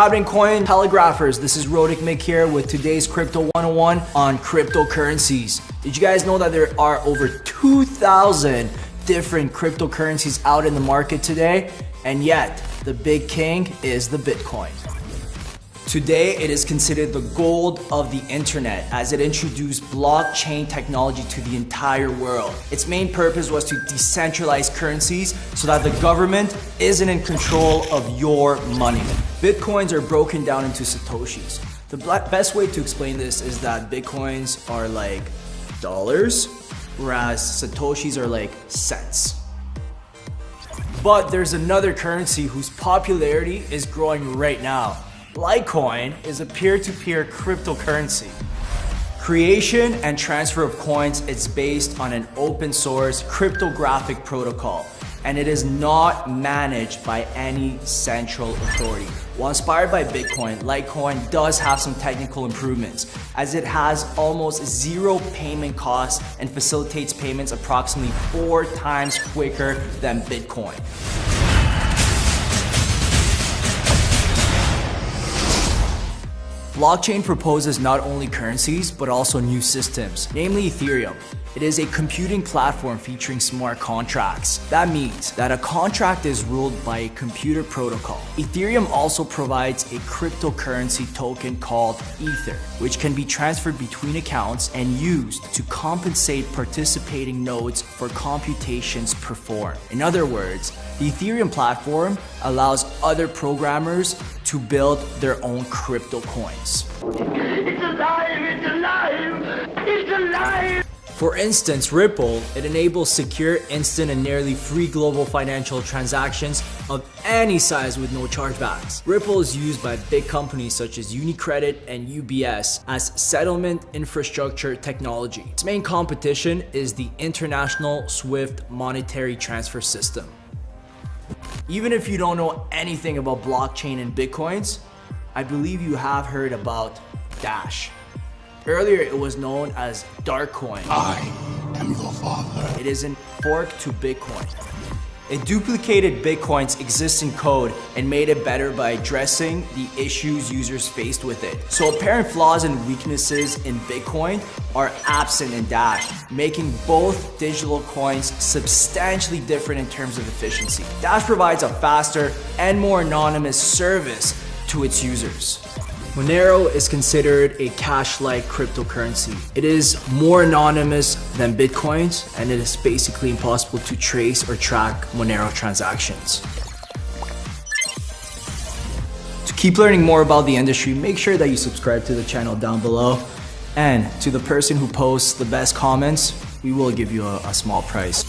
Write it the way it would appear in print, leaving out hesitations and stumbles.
Happening coin telegraphers, this is Rodic Mick here with today's Crypto 101 on cryptocurrencies. Did you guys know that there are over 2,000 different cryptocurrencies out in the market today? And yet, the big king is the Bitcoin. Today, it is considered the gold of the internet as it introduced blockchain technology to the entire world. Its main purpose was to decentralize currencies so that the government isn't in control of your money. Bitcoins are broken down into satoshis. The best way to explain this is that Bitcoins are like dollars, whereas satoshis are like cents. But there's another currency whose popularity is growing right now. Litecoin is a peer-to-peer cryptocurrency. Creation and transfer of coins is based on an open source cryptographic protocol, and it is not managed by any central authority. While inspired by Bitcoin, Litecoin does have some technical improvements, as it has almost zero payment costs and facilitates payments approximately 4 times quicker than Bitcoin. Blockchain proposes not only currencies, but also new systems, namely Ethereum. It is a computing platform featuring smart contracts. That means that a contract is ruled by a computer protocol. Ethereum also provides a cryptocurrency token called Ether, which can be transferred between accounts and used to compensate participating nodes for computations performed. In other words, the Ethereum platform allows other programmers to build their own crypto coins. It's alive! It's alive! It's alive! For instance, Ripple, it enables secure, instant, and nearly free global financial transactions of any size with no chargebacks. Ripple is used by big companies such as UniCredit and UBS as settlement infrastructure technology. Its main competition is the International Swift Monetary Transfer System. Even if you don't know anything about blockchain and Bitcoins, I believe you have heard about Dash. Earlier, it was known as Darkcoin. I am your father. It is a fork to Bitcoin. It duplicated Bitcoin's existing code and made it better by addressing the issues users faced with it. So apparent flaws and weaknesses in Bitcoin are absent in Dash, making both digital coins substantially different in terms of efficiency. Dash provides a faster and more anonymous service to its users. Monero is considered a cash-like cryptocurrency. It is more anonymous than Bitcoins, and it is basically impossible to trace or track Monero transactions. To keep learning more about the industry, make sure that you subscribe to the channel down below. And to the person who posts the best comments, we will give you a small prize.